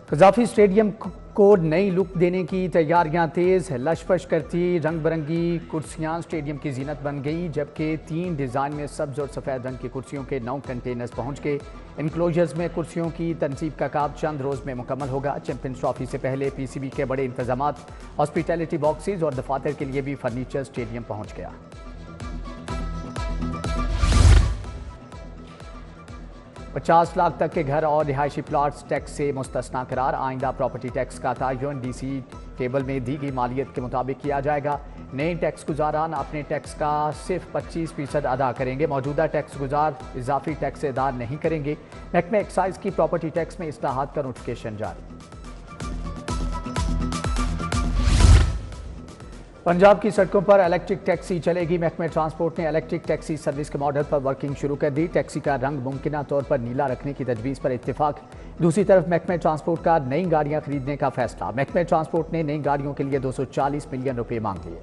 Gaddafi stadium को नई look देने की तैयारियां तेज है। लशफश करती रंग बिरंगी कुर्सियां स्टेडियम की जीनत बन गई, जबकि 3 डिज़ाइन में सब्ज और सफ़ेद रंग की कुर्सियों के 9 कंटेनर्स पहुंच गए। इनक्लोजर्स में कुर्सियों की तनसीब का काम चंद रोज़ में मुकम्मल होगा। चैंपियंस ट्रॉफी से पहले PCB के बड़े इंतजाम, हॉस्पिटैलिटी बॉक्सेज और दफातर के लिए भी फर्नीचर स्टेडियम पहुँच गया। 50 लाख तक के घर और रिहायशी प्लाट्स टैक्स से मुस्तस्ना करार। आइंदा प्रॉपर्टी टैक्स का तयन DC टेबल में दी गई मालियत के मुताबिक किया जाएगा। नए टैक्स गुजारान अपने टैक्स का सिर्फ 25% अदा करेंगे। मौजूदा टैक्स गुजार इजाफी टैक्स अदा नहीं करेंगे। महकमे एक्साइज की प्रॉपर्टी टैक्स में इस्लाहात का नोटिफिकेशन जारी। पंजाब की सड़कों पर इलेक्ट्रिक टैक्सी चलेगी। महकमे ट्रांसपोर्ट ने इलेक्ट्रिक टैक्सी सर्विस के मॉडल पर वर्किंग शुरू कर दी। टैक्सी का रंग मुमकिना तौर पर नीला रखने की तजवीज़ पर इत्तेफाक। दूसरी तरफ महकमे ट्रांसपोर्ट का नई गाड़ियां खरीदने का फैसला। महकमे ट्रांसपोर्ट ने नई गाड़ियों के लिए 240 मिलियन रुपये मांग लिए।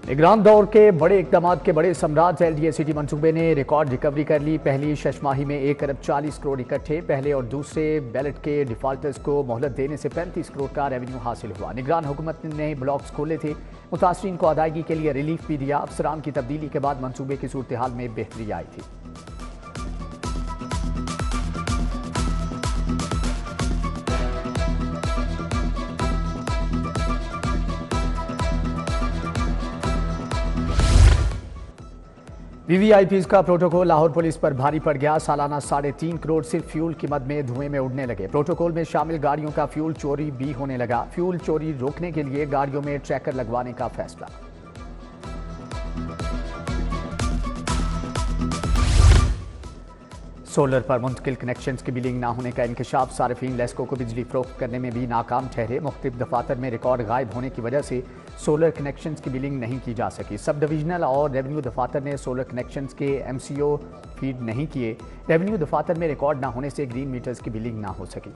निगरान दौर के बड़े इकदाम के बड़े सम्राट LDA सिटी मंसूबे ने रिकॉर्ड रिकवरी कर ली। पहली शशमाही में 1 अरब 40 करोड़ इकट्ठे। पहले और दूसरे बैलेट के डिफॉल्टर्स को मोहलत देने से 35 करोड़ का रेवेन्यू हासिल हुआ। निगरान हुकूमत ने ब्लॉक्स खोले थे। मुतासरीन को अदायगी के लिए रिलीफ भी दिया। अफसरान की तब्दीली के बाद मंसूबे की सूरत हाल में बेहतरी आई थी। VVIPs का प्रोटोकॉल लाहौर पुलिस पर भारी पड़ गया। सालाना 3.5 करोड़ सिर्फ फ्यूल की मद में धुएं में उड़ने लगे। प्रोटोकॉल में शामिल गाड़ियों का फ्यूल चोरी भी होने लगा। फ्यूल चोरी रोकने के लिए गाड़ियों में ट्रैकर लगवाने का फैसला। सोलर पर मुंतकिल कनेक्शंस की बिलिंग ना होने का इंकशाफ। सार्फिन लेस्को को बिजली फरोख्त करने में भी नाकाम ठहरे। मुख्तलिफ दफातर में रिकॉर्ड गायब होने की वजह से सोलर कनेक्शंस की बिलिंग नहीं की जा सकी। सब डिविजनल और रेवेन्यू दफातर ने सोलर कनेक्शंस के MCO फीड नहीं किए। रेवेन्यू दफातर में रिकॉर्ड ना होने से ग्रीन मीटर्स की बिलिंग ना हो सकी।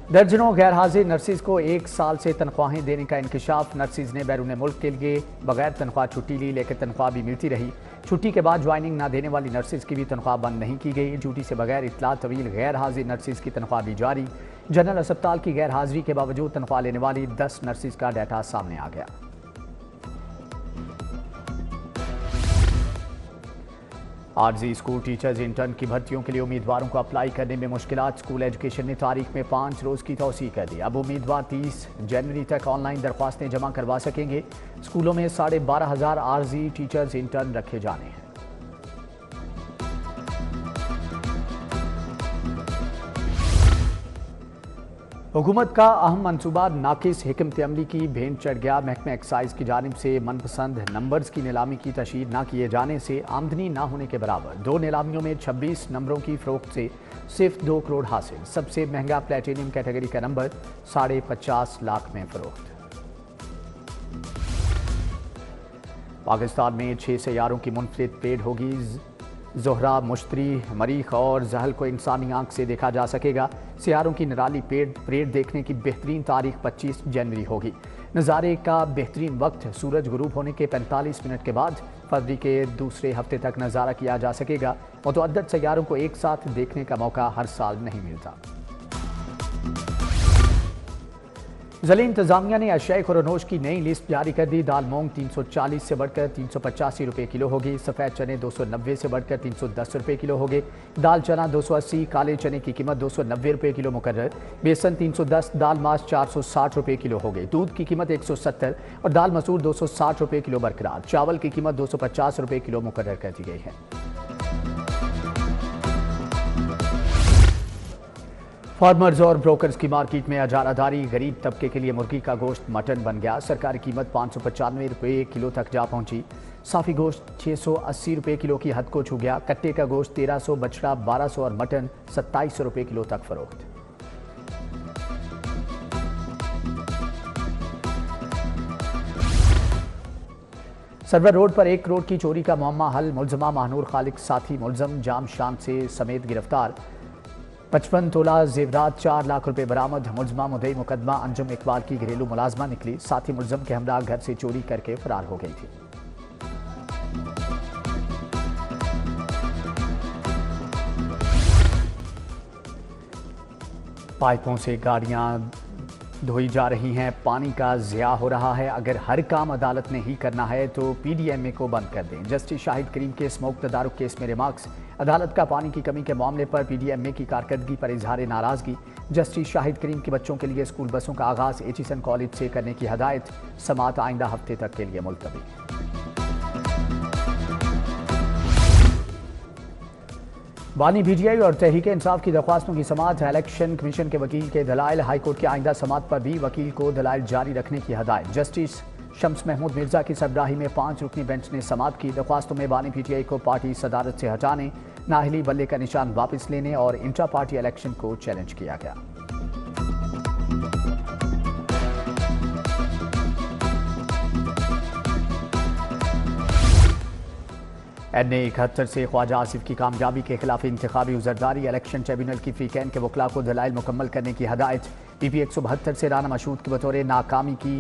दर्जनों गैर हाजिर नर्सिस को 1 साल से तनख्वाहें देने का इंकशाफ। नर्सिस ने बैरून मुल्क के लिए बगैर तनख्वाह छुट्टी ली, लेकिन तनख्वाह भी मिलती रही। छुट्टी के बाद ज्वाइनिंग ना देने वाली नर्सिस की भी तनख्वाह बंद नहीं की गई। ड्यूटी से बगैर इतला तवील गैर हाजिर नर्सिस की तनख्वाह भी जारी। जनरल अस्पताल की गैर हाजिरी के बावजूद तनख्वाह लेने वाली 10 नर्सिस का डाटा सामने आ गया। आरजी स्कूल टीचर्स इंटर्न की भर्तियों के लिए उम्मीदवारों को अप्लाई करने में मुश्किलात। स्कूल एजुकेशन ने तारीख में 5 रोज़ की तौसीह कर दी। अब उम्मीदवार 30 जनवरी तक ऑनलाइन दरख्वास्तें जमा करवा सकेंगे। स्कूलों में 12,500 आरजी टीचर्स इंटर्न रखे जाने हैं। हुकूमत का अहम मनसूबा नाकिस हिकमत अमली की भेंट चढ़ गया। महकमे एक्साइज की जानिब से मनपसंद नंबर्स की नीलामी की तशहीर न किए जाने से आमदनी ना होने के बराबर 2 नीलामियों में 26 नंबरों की फरोख्त से सिर्फ 2 करोड़ हासिल। सबसे महंगा प्लेटिनियम कैटेगरी का नंबर 50.5 लाख में फरोख्त। पाकिस्तान में 6 सैयारों की मुनफरिद परेड होगी। ज़ोहरा, मुश्तरी, मरीख और जहल को इंसानी आंख से देखा जा सकेगा। सियारों की निराली परेड देखने की बेहतरीन तारीख 25 जनवरी होगी। नज़ारे का बेहतरीन वक्त सूरज गुरूब होने के 45 मिनट के बाद फरवरी के दूसरे हफ्ते तक नज़ारा किया जा सकेगा। मुतअद्दिद सैयारों को एक साथ देखने का मौका हर साल नहीं मिलता। ज़िला इंतजामिया ने अशियाए खुरनोश की नई लिस्ट जारी कर दी। दाल मूंग 340 से बढ़कर 385 रुपये किलो होगी। सफ़ेद चने 290 से बढ़कर 310 रुपये किलो होंगे। दाल चना 280, काले चने की कीमत 290 रुपये किलो मुकर्रर। बेसन 310, दाल मास 460 रुपये किलो होंगे। दूध की कीमत 170 और दाल मसूर 260 रुपये किलो बरकरार। चावल की कीमत 250 रुपये किलो मुकर्रर कर दी गई है। फार्मर्स और ब्रोकर्स की मार्केट में अजारादारी। गरीब तबके के लिए मुर्गी का गोश्त मटन बन गया। सरकारी कीमत 595 रुपये किलो तक जा पहुंची। साफ़ी गोश्त 680 रुपये किलो की हद को छू गया। कट्टे का गोश्त 1300, बछड़ा 1200 और मटन 2700 रुपये किलो तक फरोख्त। सरवर रोड पर 1 करोड़ की चोरी का मामला हल। मुलजमा महानूर खालिक साथी मुलजम जाम शान से समेत गिरफ्तार। 55 तोला जेवरात 4 लाख रुपए बरामद। मुलजमा मुद्दई मुकदमा अंजुम इकबाल की घरेलू मुलाजमा निकली। साथी मुलजम के हमरा घर से चोरी करके फरार हो गई थी। पाइपों से गाड़ियां धोई जा रही हैं, पानी का ज़िया हो रहा है। अगर हर काम अदालत ने ही करना है तो पीडीएमए को बंद कर दें। जस्टिस शाहिद करीम के स्मोक तदारुक केस में रिमार्क्स। अदालत का पानी की कमी के मामले पर पीडीएमए की कारकर्दगी पर इजहार नाराजगी। जस्टिस शाहिद करीम की बच्चों के लिए स्कूल बसों का आगाज एचिसन कॉलेज से करने की हदायत। समाअत आइंदा हफ्ते तक के लिए मुलतवी। बानी पीटीआई और तहरीक इंसाफ की दरख्वास्तों की समाअत। इलेक्शन कमीशन के वकील के दलाइल। हाईकोर्ट की आइंदा समाअत पर भी वकील को दलाइल जारी रखने की हदायत। जस्टिस शम्स महमूद मिर्जा की सरबराही में 5 रुकनी बेंच ने समाअत की। दरख्वास्तों में बानी पीटीआई को पार्टी सदारत से हटाने, नाहली बल्ले का निशान वापस लेने और इंट्रा पार्टी इलेक्शन को चैलेंज किया गया। NA 71 से ख्वाजा आसिफ की कामयाबी के खिलाफ इंतखाबी उजरदारी। इलेक्शन ट्रिब्यूनल की फीकैन के वकला को दलाइल मुकम्मल करने की हदायत। PP 172 से राना मशहूद के बतौर नाकामी की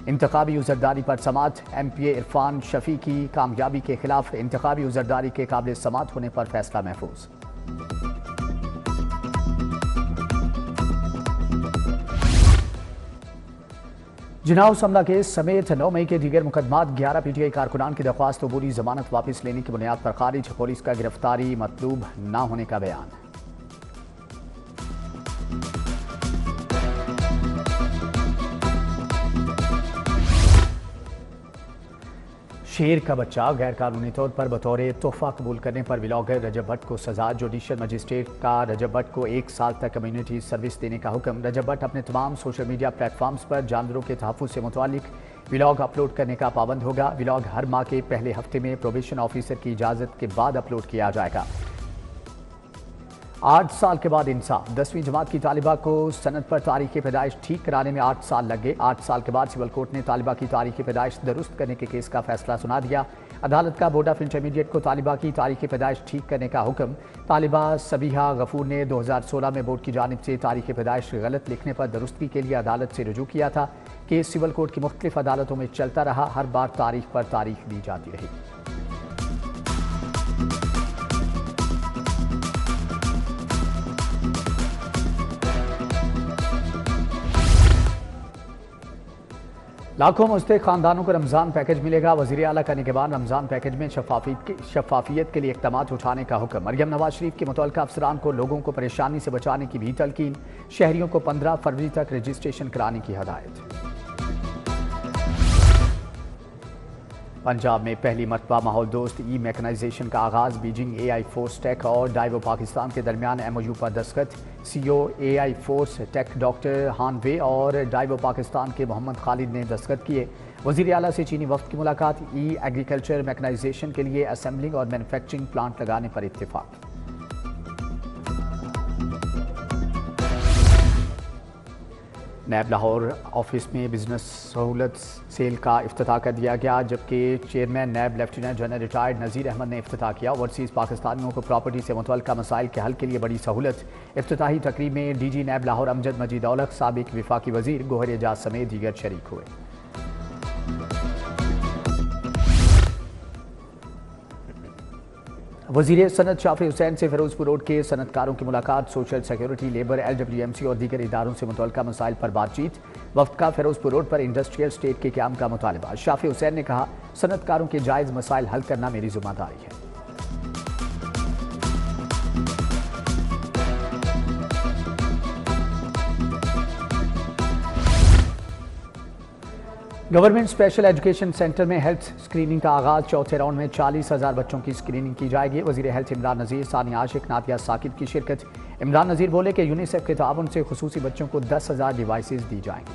इंतखाबी उजरदारी पर समाअत। MPA इरफान शफी की कामयाबी के खिलाफ इंतखाबी उजरदारी के काबिल समाअत होने पर फैसला महफूज। जिनाव हमला केस समेत 9 मई के दीगर मुकदमात। 11 पीटीआई कारकुनान की दरख्वास्त अबूरी जमानत वापस लेने की बुनियाद पर खारिज। पुलिस का गिरफ्तारी मतलूब न होने का बयान। शेर का बच्चा गैर कानूनी तौर पर बतौर तोहफा कबूल करने पर व्लॉगर रजब भट्ट को सजा। जुडिशल मजिस्ट्रेट का रजब भट्ट को 1 साल तक कम्युनिटी सर्विस देने का हुक्म। रजब भट्ट अपने तमाम सोशल मीडिया प्लेटफॉर्म्स पर जानवरों के तहफ़्फ़ुज़ से मुतालिक व्लॉग अपलोड करने का पाबंद होगा। व्लॉग हर माह के पहले हफ्ते में प्रोबेशन ऑफिसर की इजाज़त के बाद अपलोड किया जाएगा। 8 साल के बाद इंसाफ। 10वीं जमात की तालिबा को सनद पर तारीख पैदाइश ठीक कराने में 8 साल लग गए। 8 साल के बाद सिविल कोर्ट ने तालिबा की तारीख पैदाइश दुरुस्त करने के केस का फैसला सुना दिया। अदालत का बोर्ड ऑफ इंटरमीडिएट को तालिबा की तारीख पैदाइश ठीक करने का हुक्म। तालिबा सबीहा गफूर ने 2016 में बोर्ड की जानिब से तारीख पैदाइश गलत लिखने पर दुरुस्ती के लिए अदालत से रुजू किया था। केस सिविल कोर्ट की मुख्तलिफ अदालतों में चलता रहा। हर बार तारीख पर तारीख दी जाती रही। लाखों मुस्तहिक खानदानों को रमज़ान पैकेज मिलेगा। वज़ीर आला का निगरान रमज़ान पैकेज में शफाफियत के लिए इक़दाम उठाने का हुक्म। मरियम नवाज शरीफ के मुतल्लिका अफसरान को लोगों को परेशानी से बचाने की भी तलकीन। शहरियों को 15 फरवरी तक रजिस्ट्रेशन कराने की हदायत। पंजाब में पहली मरतबा माहौल दोस्त ई मैकेनाइजेशन का आगाज़। बीजिंग AI फोर्स टेक और डाइवो पाकिस्तान के दरमियान MOU पर दस्तखत। CEO AI force tech doctor Hanwei और डाइवो पाकिस्तान के मोहम्मद खालिद ने दस्तखत किए। वज़ीर आला से चीनी वफ्द की मुलाकात। ई एग्रीकल्चर मैकेनाइजेशन के लिए असेंबलिंग और मैन्युफैक्चरिंग प्लांट लगाने पर इत्तेफाक। नैब लाहौर ऑफिस में बिजनेस सहूलत सेल का इफ्तिताह कर दिया गया, जबकि चेयरमैन नैब लेफ्टिनेंट जनरल रिटायर्ड नज़ीर अहमद ने इफ्तिताह किया। ओवरसीज़ पाकिस्तानियों को प्रॉपर्टी से मुतल्लिका मसाइल के हल के लिए बड़ी सहूलत। इफ्तिताही तकरीब में DG नैब लाहौर अमजद मजीद औलख, साबिक विफाकी वजीर गोहर एजाज समेत दीगर शरीक हुए। वज़ीर सनत शाफी हुसैन से फिरोजपुर रोड के सनतकारों की मुलाकात। सोशल सिक्योरिटी, लेबर, LWMC और दीगर इदारों से मुतल्लिका मसाइल पर बातचीत। वफ्द का फिरोजपुर रोड पर इंडस्ट्रियल स्टेट के क़याम का मुतालबा। शाफी हुसैन ने कहा, सनतकारों के जायज़ मसाइल हल करना मेरी जिम्मेदारी है। गवर्नमेंट स्पेशल एजुकेशन सेंटर में हेल्थ स्क्रीनिंग का आगाज। चौथे राउंड में 40,000 बच्चों की स्क्रीनिंग की जाएगी। वज़ीर हेल्थ इमरान नज़ीर, सानिया आशिक, नादिया साकिब की शिरकत। इमरान नज़ीर बोले कि यूनिसेफ के ताउन से खुसूसी बच्चों को 10,000 डिवाइसेस दी जाएंगी।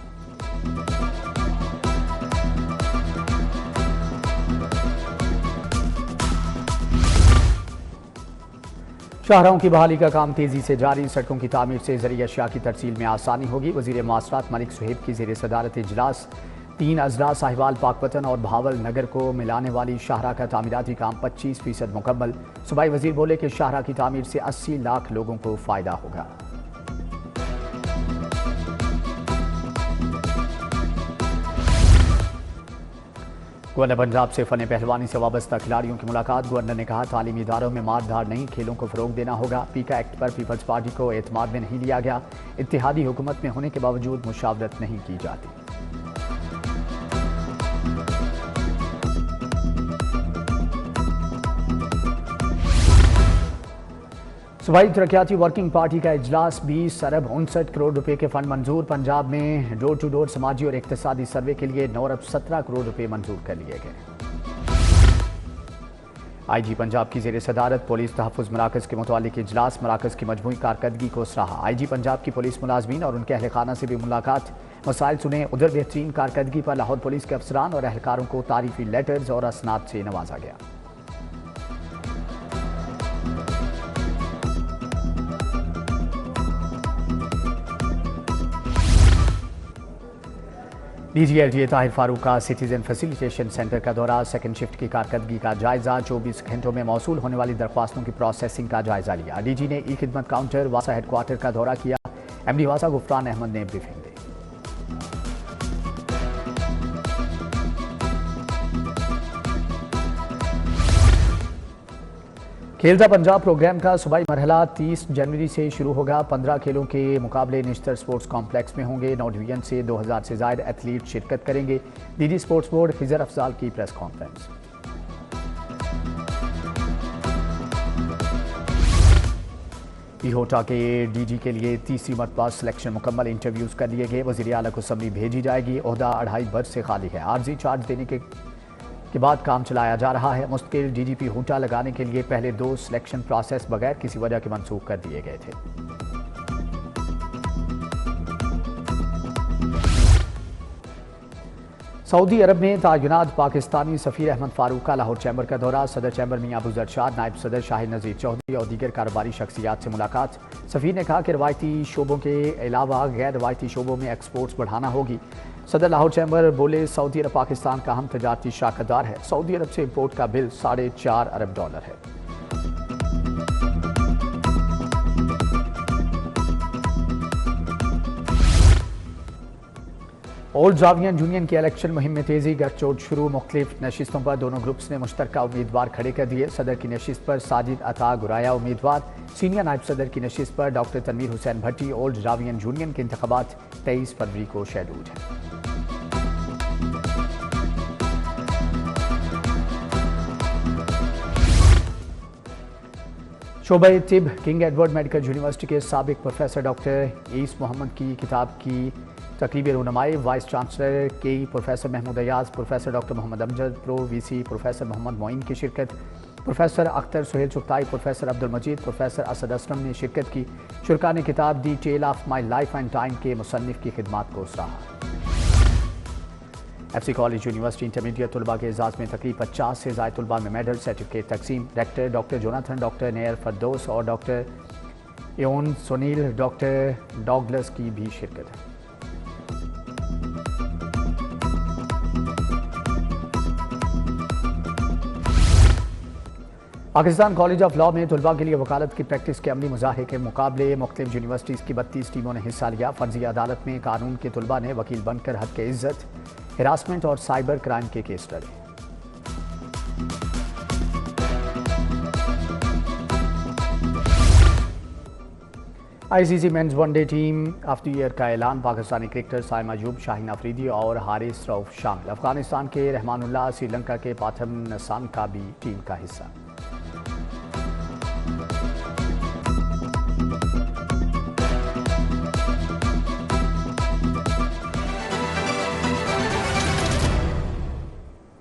शाहराहों की बहाली का काम तेजी से जारी। सड़कों की तामीर से ज़रिए अशिया की तरसील में आसानी होगी। वज़ीर मवासलात मलिक सुहेब की ज़ेर सदारत इजलास। 3 अजला साहिवाल पाकपतन और भावल नगर को मिलाने वाली शाहराह का तामीराती काम 25% मुकम्मल। सूबाई वजीर बोले कि शाहराह की तामीर से 80 लाख लोगों को फ़ायदा होगा। गवर्नर पंजाब से फ़न पहलवानी से वाबस्ता खिलाड़ियों की मुलाकात। गवर्नर ने कहा तालीमी इदारों में मार धाड़ नहीं, खेलों को फ़रोग देना होगा। पीका एक्ट पर पीपल्स पार्टी को एतमाद में नहीं लिया गया। इत्तेहादी हुकूमत में होने के बावजूद मुशावरत नहीं की जाती। सूबाई तरक्याती वर्किंग पार्टी का इजलास 20 अरब 59 करोड़ रुपए के फंड मंजूर। पंजाब में डोर टू डोर समाजी और इक्तिसादी सर्वे के लिए 9 अरब 17 करोड़ रुपए मंजूर कर लिए गए। IG पंजाब की ज़ेर सदारत पुलिस तहफ़्फ़ुज़ मराकज़ के मुतालिक इजलास। मराकज़ की मजमूई कारकर्दगी को सराहा। IG पंजाब की पुलिस मुलाजमीन और उनके अहल खाना से भी मुलाकात। मसाइल सुने। उधर बेहतरीन कारकर्दगी पर लाहौर पुलिस के अफसरान और अहलकारों को तारीफी लेटर्स और असनाद से नवाजा गया। DGLTA ताहिर फारूक का सिटीजन फैसिलिटेशन सेंटर का दौरा। सेकंड शिफ्ट की कारकर्दगी का जायजा। 24 घंटों में मौसूल होने वाली दरख्वास्तों की प्रोसेसिंग का जायजा लिया। DG ने ई-खिदमत काउंटर वासा हेडक्वार्टर का दौरा किया। MD वासा गुफरान अहमद ने ब्रीफिंग दी। खेलता पंजाब प्रोग्राम का सूबाई मरहला 30 जनवरी से शुरू होगा। 15 खेलों के मुकाबले निश्तर स्पोर्ट्स कॉम्प्लेक्स में होंगे। 9 डिवीजन से 2000 से ज़ायद एथलीट शिरकत करेंगे। DG sports board Khizar Afzal की प्रेस कॉन्फ्रेंस। पीहोटा के DG के लिए तीसरी मरतबा सिलेक्शन मुकम्मल। इंटरव्यूज कर लिए गए। वज़ीर आला को असम्बली भेजी जाएगी। ओहदा 2.5 बरस से खाली है। आर्जी चार्ज देने के बाद काम चलाया जा रहा है। मुस्तकिल DGP होटा लगाने के लिए पहले 2 सिलेक्शन प्रोसेस बगैर किसी वजह के मनसूख कर दिए गए थे। सऊदी अरब में तैनात पाकिस्तानी सफीर अहमद फारूक का लाहौर चैम्बर का दौरा। सदर चैम्बर मियां अबू जरशाद, नायब सदर शाहिद नज़ीर चौधरी और दीगर कारोबारी शख्सियात से मुलाकात। सफीर ने कहा कि रवायती शोबों के अलावा गैर रवायती शोबों में एक्सपोर्ट्स बढ़ाना होगी। सदर लाहौर चैम्बर बोले सऊदी अरब पाकिस्तान का अहम तजारती शराकतदार है। सऊदी अरब से इम्पोर्ट का बिल $4.5 अरब है। ओल्ड जावियन यूनियन की इलेक्शन मुहिम में तेजी। गठजोड़ शुरू। मुख्तलिफ नशिस्तों पर दोनों ग्रुप्स ने मुश्तरका उम्मीदवार खड़े कर दिए। सदर की नशिस्त पर साजिद अता गुराया उम्मीदवार। सीनियर नायब सदर की नशिस्त पर डॉक्टर तनवीर हुसैन भट्टी। ओल्ड जावियन यूनियन के इंतखाबात 23 फरवरी को शेड्यूल्ड हैं। शोबे तिब किंग एडवर्ड मेडिकल यूनिवर्सिटी के साबिक प्रोफेसर डॉक्टर ईस मोहम्मद की किताब की तकरीबी रुनमाई। वाइस चांसलर के professor Mahmood Ayaz, professor doctor Mohammad Amjad, pro VC professor Mohammad Moin की शिरकत। Professor Akhtar Suhail Chughtai, professor Abdul Majeed, professor Asad Aslam ने शिरकत की। शुरका ने किताब दी tell of my life and time के मुसन्निफ की खिदमात को सराहा। FC कॉलेज यूनिवर्सिटी इंटरमीडिएट तलबा के एजाज में तकरीब 50 से ज़ायद तलबा में मेडल सर्टिफिकेट तकसीम। Director doctor Jonathan, doctor Nayyar Firdous और डॉक्टर एओन सुनील, डॉक्टर डॉगलस की भी शिरकत है। पाकिस्तान कॉलेज ऑफ लॉ में तलबा के लिए वकालत की प्रैक्टिस के अमली मुजाहरे के मुकाबले मुख्तलिफ यूनिवर्सिटीज़ की 32 टीमों ने हिस्सा लिया। फर्जी अदालत में कानून के तलबा ने वकील बनकर हक के इज्जत, हिरासमेंट और साइबर क्राइम के केस लड़े। ICC men's one day team of the year का ऐलान। पाकिस्तानी क्रिकेटर साइम अयूब, शाहीन अफरीदी और हारिस रऊफ शामिल। अफगानिस्तान के रहमानुल्लाह, श्रीलंका के पाथम नसानका भी टीम का हिस्सा।